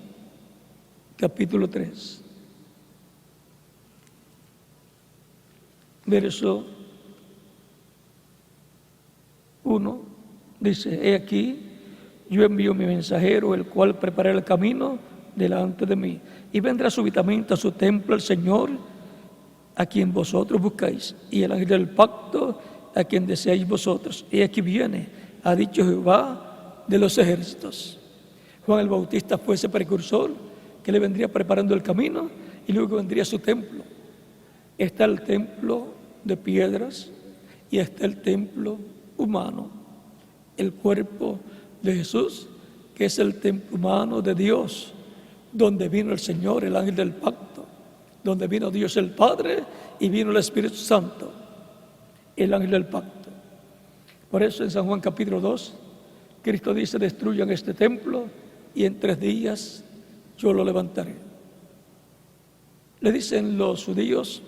capítulo 3, verso 1, dice: he aquí, yo envío mi mensajero, el cual preparará el camino delante de mí. Y vendrá súbitamente a su templo el Señor, a quien vosotros buscáis, y el ángel del pacto, a quien deseáis vosotros. Y aquí viene, ha dicho Jehová de los ejércitos. Juan el Bautista fue ese precursor que le vendría preparando el camino, y luego vendría su templo. Está el templo de piedras y está el templo humano, el cuerpo de Jesús, que es el templo humano de Dios, donde vino el Señor, el ángel del pacto, donde vino Dios el Padre y vino el Espíritu Santo, el ángel del pacto. Por eso en San Juan capítulo 2, Cristo dice: destruyan este templo y en 3 días yo lo levantaré. Le dicen los judíos: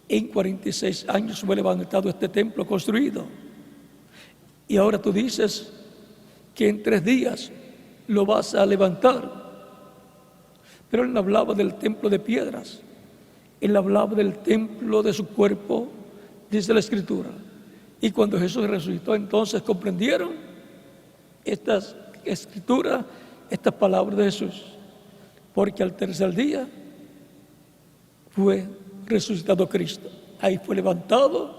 en 46 años fue levantado este templo construido. Y ahora tú dices que en 3 días lo vas a levantar. Pero él no hablaba del templo de piedras, él hablaba del templo de su cuerpo, dice la Escritura. Y cuando Jesús resucitó, entonces comprendieron estas Escrituras, estas palabras de Jesús, porque al tercer día fue resucitado Cristo. Ahí fue levantado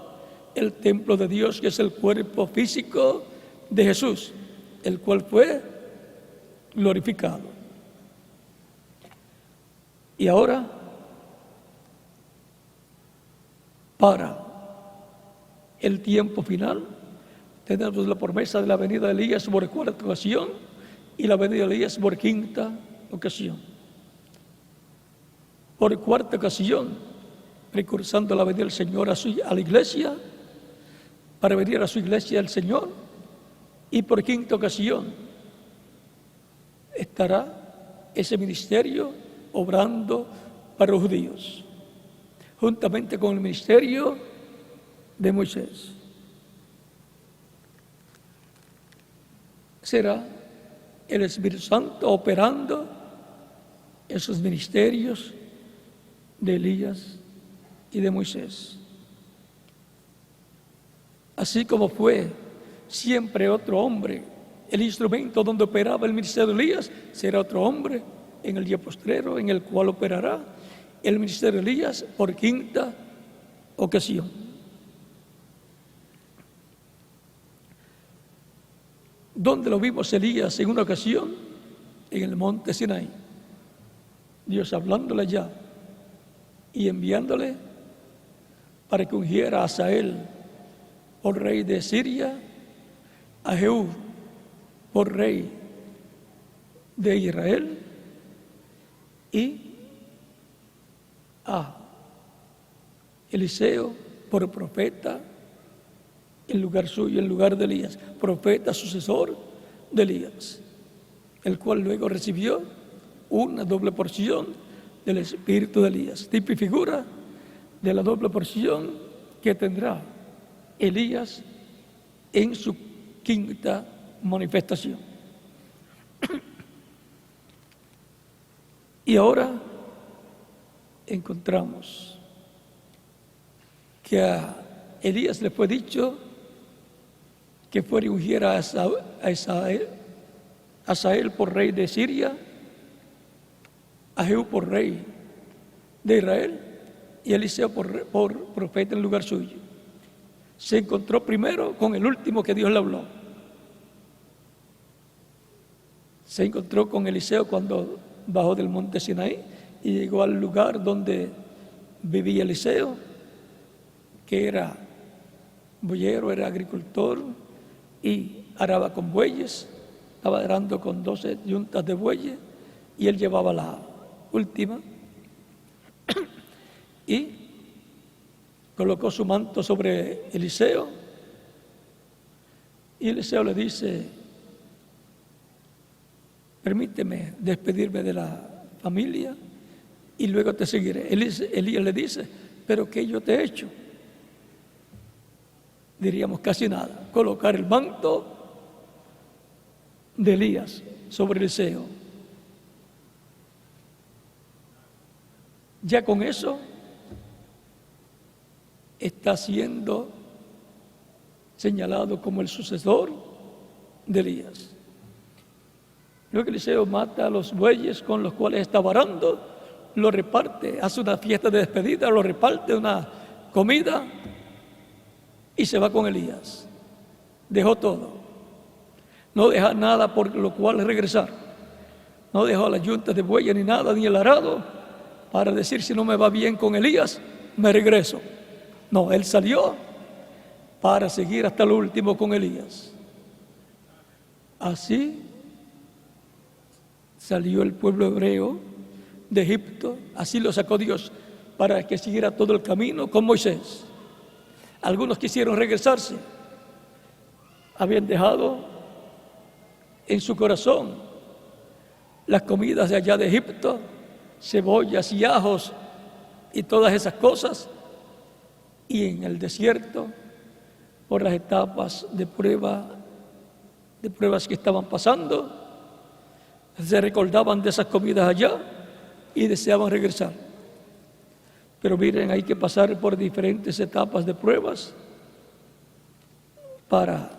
el templo de Dios, que es el cuerpo físico de Jesús, el cual fue glorificado. Y ahora, para el tiempo final, tenemos la promesa de la venida de Elías por cuarta ocasión y la venida de Elías por quinta ocasión. Por cuarta ocasión, precursando la venida del Señor a la iglesia, para venir a su iglesia el Señor, y por quinta ocasión estará ese ministerio obrando para los judíos, juntamente con el ministerio de Moisés. Será el Espíritu Santo operando esos ministerios de Elías y de Moisés. Así como fue siempre otro hombre el instrumento donde operaba el ministerio de Elías, será otro hombre en el día postrero en el cual operará el ministerio de Elías por quinta ocasión. ¿Dónde lo vimos Elías en una ocasión? En el monte Sinaí. Dios hablándole allá y enviándole para que ungiera a Hazael por rey de Siria, a Jehú por rey de Israel y a Eliseo por profeta en lugar suyo, en lugar de Elías, profeta sucesor de Elías, el cual luego recibió una doble porción del espíritu de Elías, tipo y figura de la doble porción que tendrá Elías en su quinta manifestación. Y ahora encontramos que a Elías le fue dicho que fuera y ungiera a Hazael por rey de Siria, a Jehú por rey de Israel y a Eliseo por profeta en lugar suyo. Se encontró primero con el último que Dios le habló. Se encontró con Eliseo cuando bajó del monte Sinaí y llegó al lugar donde vivía Eliseo, que era boyero, era agricultor y araba con bueyes, estaba arando con 12 yuntas de bueyes y él llevaba la última y colocó su manto sobre Eliseo y Eliseo le dice: permíteme despedirme de la familia y luego te seguiré. Elías le dice: pero ¿qué yo te he hecho? Diríamos casi nada. Colocar el manto de Elías sobre Eliseo. Ya con eso está siendo señalado como el sucesor de Elías. Luego Eliseo mata a los bueyes con los cuales estaba arando, lo reparte, hace una fiesta de despedida, lo reparte una comida y se va con Elías. Dejó todo. No deja nada por lo cual regresar. No dejó las yuntas de bueyes ni nada, ni el arado, para decir: si no me va bien con Elías, me regreso. No, él salió para seguir hasta lo último con Elías. Así salió el pueblo hebreo de Egipto, así lo sacó Dios para que siguiera todo el camino con Moisés. Algunos quisieron regresarse, habían dejado en su corazón las comidas de allá de Egipto, cebollas y ajos y todas esas cosas, y en el desierto, por las etapas de pruebas que estaban pasando, se recordaban de esas comidas allá y deseaban regresar. Pero miren, hay que pasar por diferentes etapas de pruebas para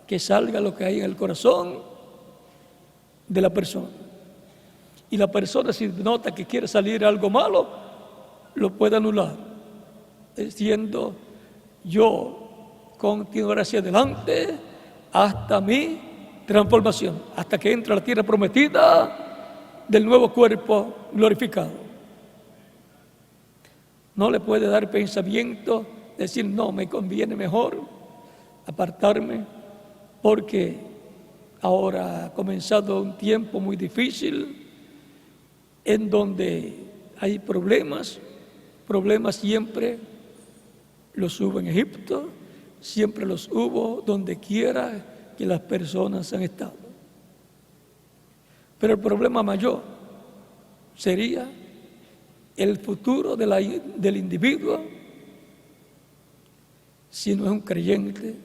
que salga lo que hay en el corazón de la persona. Y la persona, si nota que quiere salir algo malo, lo puede anular, diciendo: yo continuaré hacia adelante hasta mi transformación, hasta que entre a la tierra prometida del nuevo cuerpo glorificado. No le puede dar pensamiento, decir, no, me conviene mejor apartarme porque ahora ha comenzado un tiempo muy difícil en donde hay problemas siempre los hubo en Egipto, siempre los hubo donde quiera que las personas han estado. Pero el problema mayor sería el futuro del individuo. Si no es un creyente,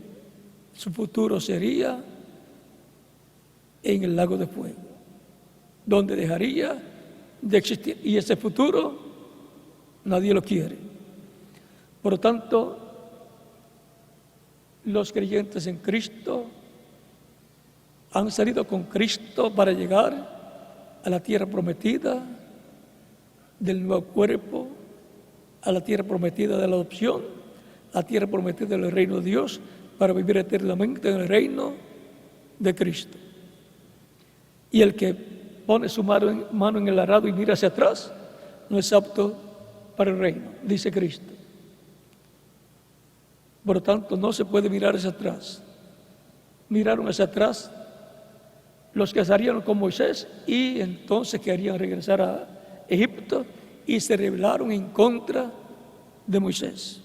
su futuro sería en el lago de fuego, donde dejaría de existir. Y ese futuro nadie lo quiere. Por lo tanto, los creyentes en Cristo han salido con Cristo para llegar a la tierra prometida del nuevo cuerpo, a la tierra prometida de la adopción, a la tierra prometida del reino de Dios, para vivir eternamente en el reino de Cristo. Y el que pone su mano en el arado y mira hacia atrás, no es apto para el reino, dice Cristo. Por lo tanto, no se puede mirar hacia atrás. Miraron hacia atrás los que salieron con Moisés y entonces querían regresar a Egipto y se rebelaron en contra de Moisés.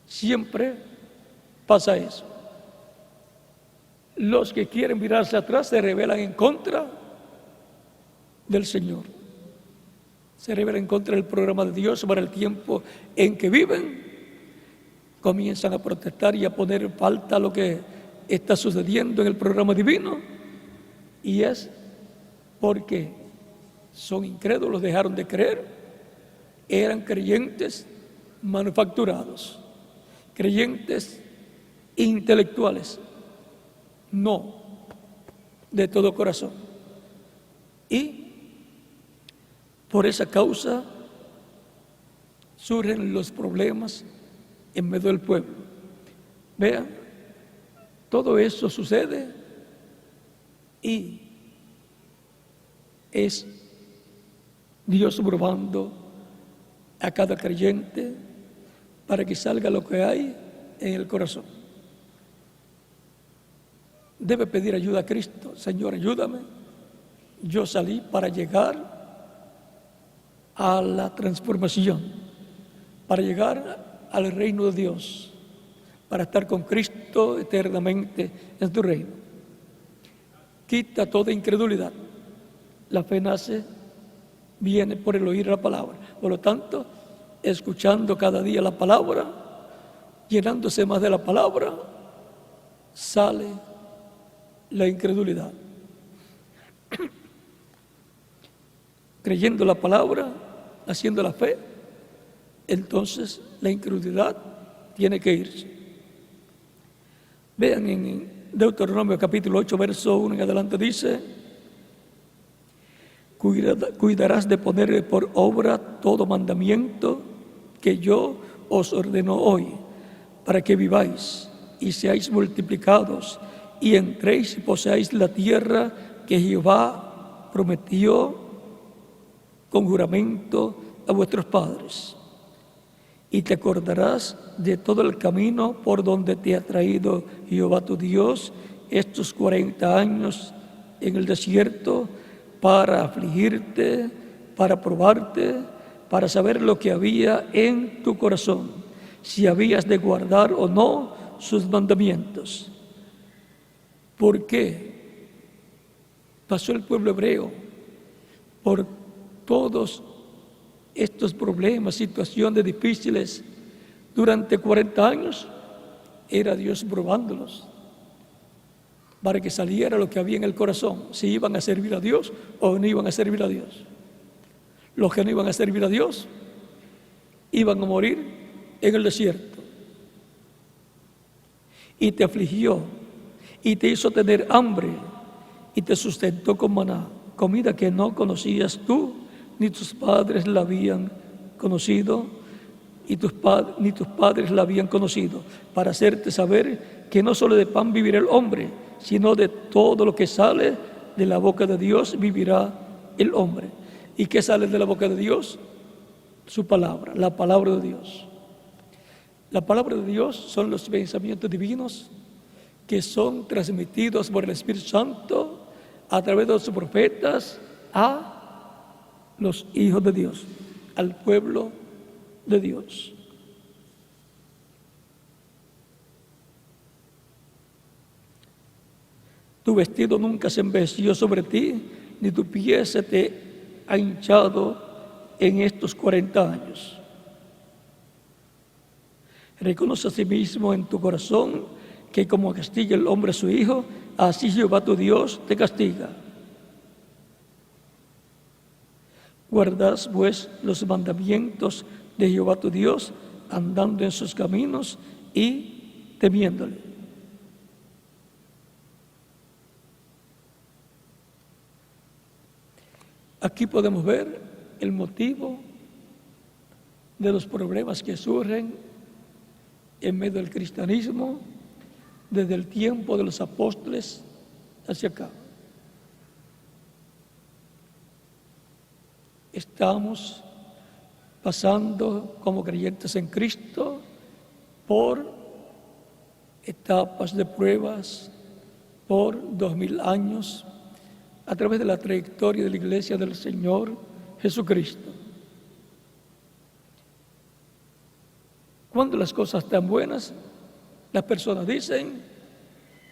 Siempre pasa eso. Los que quieren mirarse atrás se rebelan en contra del Señor. Se rebelan en contra del programa de Dios para el tiempo en que viven. Comienzan a protestar y a poner en falta lo que está sucediendo en el programa divino. Y es porque son incrédulos, dejaron de creer, eran creyentes manufacturados, creyentes intelectuales, no de todo corazón. Y por esa causa surgen los problemas en medio del pueblo. Vean, todo eso sucede y es Dios probando a cada creyente para que salga lo que hay en el corazón. Debe pedir ayuda a Cristo. Señor, ayúdame. Yo salí para llegar a la transformación, para llegar al reino de Dios, para estar con Cristo eternamente en tu reino. Quita toda incredulidad. La fe viene por el oír la palabra. Por lo tanto, escuchando cada día la palabra, llenándose más de la palabra, sale la incredulidad. Creyendo la palabra, haciendo la fe, entonces la incredulidad tiene que irse. Vean en Deuteronomio capítulo 8, verso 1 en adelante dice: cuidarás de poner por obra todo mandamiento que yo os ordeno hoy, para que viváis y seáis multiplicados y entréis y poseáis la tierra que Jehová prometió con juramento a vuestros padres. Y te acordarás de todo el camino por donde te ha traído Jehová tu Dios estos 40 años en el desierto, para afligirte, para probarte, para saber lo que había en tu corazón, si habías de guardar o no sus mandamientos. ¿Por qué pasó el pueblo hebreo por todos estos problemas, situaciones difíciles durante 40 años? Era Dios probándolos para que saliera lo que había en el corazón, si iban a servir a Dios o no iban a servir a Dios. Los que no iban a servir a Dios iban a morir en el desierto. Y te afligió y te hizo tener hambre y te sustentó con maná, comida que no conocías tú, ni tus padres la habían conocido, ni tus padres la habían conocido, para hacerte saber que no solo de pan vivirá el hombre, sino de todo lo que sale de la boca de Dios vivirá el hombre. ¿Y qué sale de la boca de Dios? su palabra, la palabra de Dios. La palabra de Dios son los pensamientos divinos que son transmitidos por el Espíritu Santo a través de los profetas a los hijos de Dios, al pueblo de Dios. Tu vestido nunca se envejeció sobre ti, ni tu pie se te ha hinchado en estos 40 años. Reconoce a sí mismo en tu corazón que como castiga el hombre a su hijo, así Jehová tu Dios te castiga. Guardas pues los mandamientos de Jehová tu Dios, andando en sus caminos y temiéndole. Aquí podemos ver el motivo de los problemas que surgen en medio del cristianismo desde el tiempo de los apóstoles hacia acá. Estamos pasando como creyentes en Cristo por etapas de pruebas, por 2000 años, a través de la trayectoria de la Iglesia del Señor Jesucristo. Cuando las cosas están buenas, las personas dicen: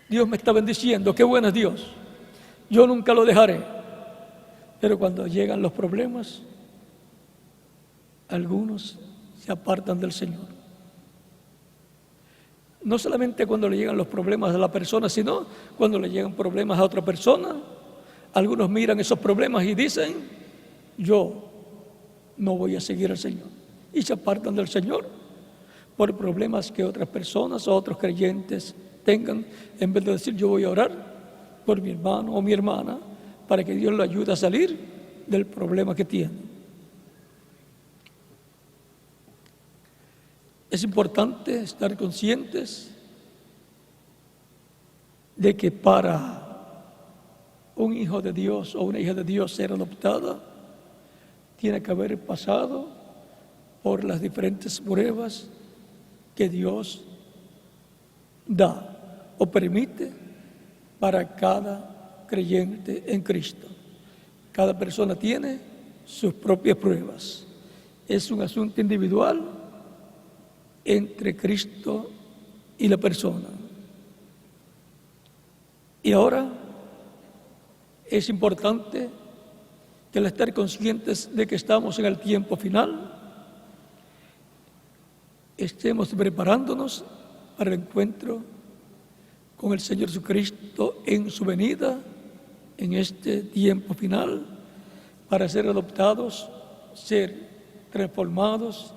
Dios me está bendiciendo, qué bueno es Dios, yo nunca lo dejaré. Pero cuando llegan los problemas, algunos se apartan del Señor. No solamente cuando le llegan los problemas a la persona, sino cuando le llegan problemas a otra persona. Algunos miran esos problemas y dicen: yo no voy a seguir al Señor. Y se apartan del Señor por problemas que otras personas o otros creyentes tengan, en vez de decir: yo voy a orar por mi hermano o mi hermana para que Dios lo ayude a salir del problema que tiene. Es importante estar conscientes de que para un hijo de Dios o una hija de Dios ser adoptada, tiene que haber pasado por las diferentes pruebas que Dios da o permite para cada creyente en Cristo. Cada persona tiene sus propias pruebas. Es un asunto individual entre Cristo y la persona. Y ahora es importante que al estar conscientes de que estamos en el tiempo final, estemos preparándonos para el encuentro con el Señor Jesucristo en su venida, en este tiempo final, para ser adoptados, ser transformados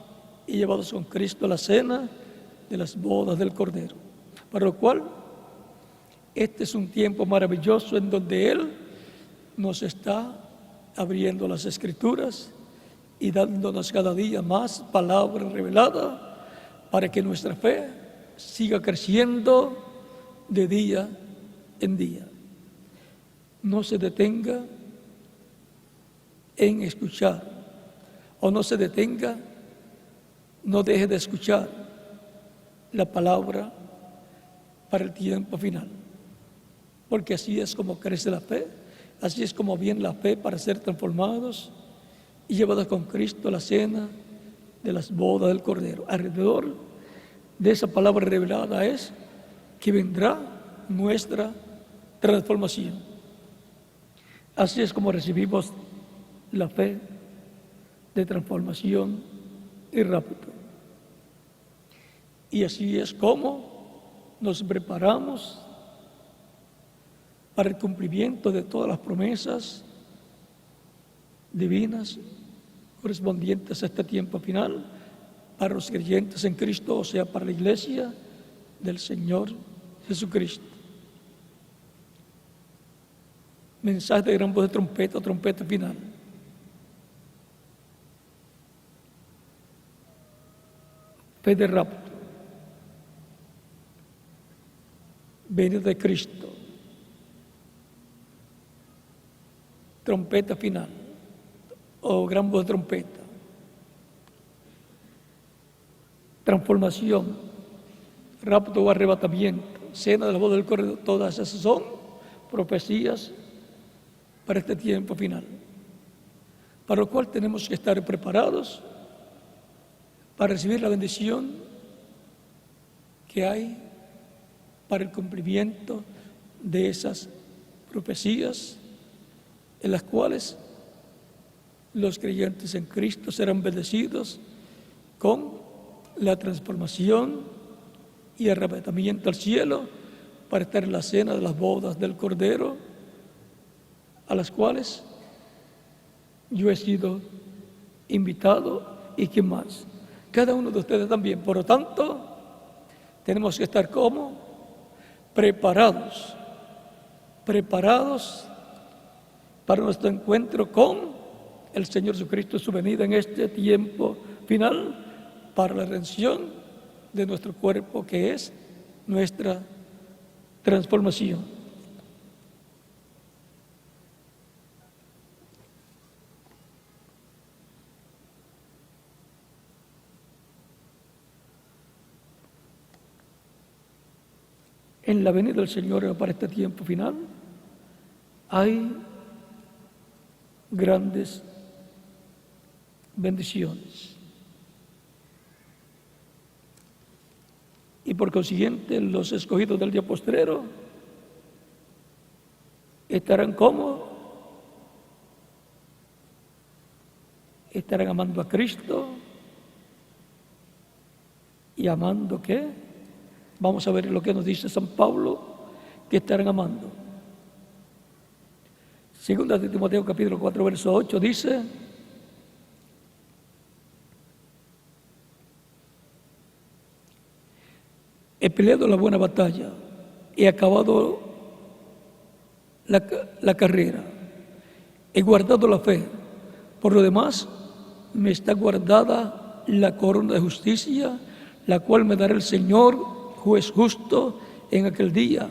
y llevados con Cristo a la cena de las bodas del Cordero. Para lo cual, este es un tiempo maravilloso en donde Él nos está abriendo las Escrituras y dándonos cada día más palabra revelada para que nuestra fe siga creciendo de día en día. No se detenga en escuchar, o no se detenga, no deje de escuchar la palabra para el tiempo final, porque así es como crece la fe, así es como viene la fe para ser transformados y llevados con Cristo a la cena de las bodas del Cordero. Alrededor de esa palabra revelada es que vendrá nuestra transformación. Así es como recibimos la fe de transformación y rapto. Y así es como nos preparamos para el cumplimiento de todas las promesas divinas correspondientes a este tiempo final para los creyentes en Cristo, o sea, para la iglesia del Señor Jesucristo. Mensaje de gran voz de trompeta, trompeta final. Fe de rapto. Venida de Cristo. Trompeta final o gran voz de trompeta. transformación, rapto o arrebatamiento, cena de la boda del Cordero, todas esas son profecías para este tiempo final, para lo cual tenemos que estar preparados para recibir la bendición que hay para el cumplimiento de esas profecías, en las cuales los creyentes en Cristo serán bendecidos con la transformación y arrebatamiento al cielo para estar en la cena de las bodas del Cordero, a las cuales yo he sido invitado y que más, cada uno de ustedes también. Por lo tanto, tenemos que estar como preparados para nuestro encuentro con el Señor Jesucristo, su venida en este tiempo final, para la redención de nuestro cuerpo, que es nuestra transformación. En la venida del Señor para este tiempo final hay grandes bendiciones. Y por consiguiente, los escogidos del día postrero estarán como, estarán amando a Cristo y amando ¿qué? Vamos a ver lo que nos dice San Pablo, que estarán amando. Segunda de Timoteo capítulo 4, verso 8 dice: he peleado la buena batalla, he acabado la carrera, he guardado la fe. Por lo demás, me está guardada la corona de justicia, la cual me dará el Señor, juez justo, en aquel día.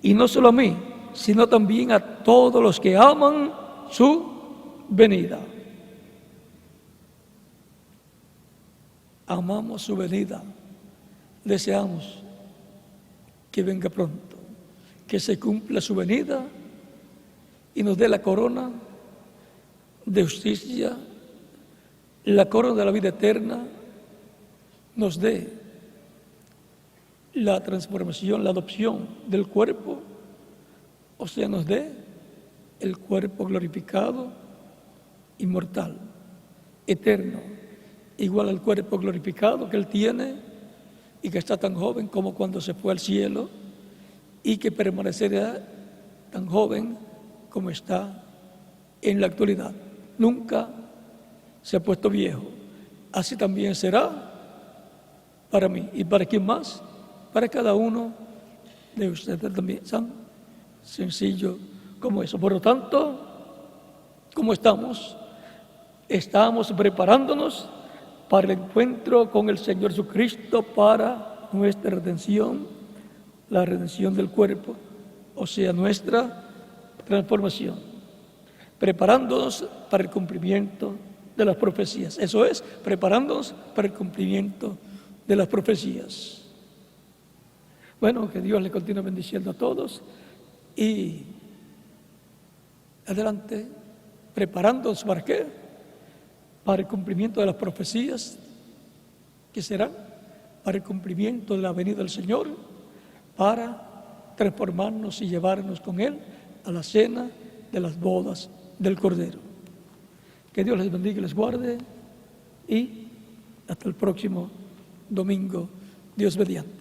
Y no solo a mí, sino también a todos los que aman su venida. Amamos su venida. Deseamos que venga pronto, que se cumpla su venida y nos dé la corona de justicia, la corona de la vida eterna, nos dé la transformación, la adopción del cuerpo, o sea, nos dé el cuerpo glorificado, inmortal, eterno, igual al cuerpo glorificado que Él tiene y que está tan joven como cuando se fue al cielo, y que permanecerá tan joven como está en la actualidad. Nunca se ha puesto viejo. Así también será para mí. ¿Y para quién más? Para cada uno de ustedes también. Tan sencillo como eso. Por lo tanto, ¿cómo estamos? Estamos preparándonos para el encuentro con el Señor Jesucristo, para nuestra redención, la redención del cuerpo, o sea, nuestra transformación, preparándonos para el cumplimiento de las profecías. Eso es, preparándonos para el cumplimiento de las profecías. Bueno, que Dios le continúe bendiciendo a todos y adelante, preparándonos ¿para qué? Para el cumplimiento de las profecías, que serán para el cumplimiento de la venida del Señor, para transformarnos y llevarnos con Él a la cena de las bodas del Cordero. Que Dios les bendiga y les guarde, y hasta el próximo domingo, Dios mediante.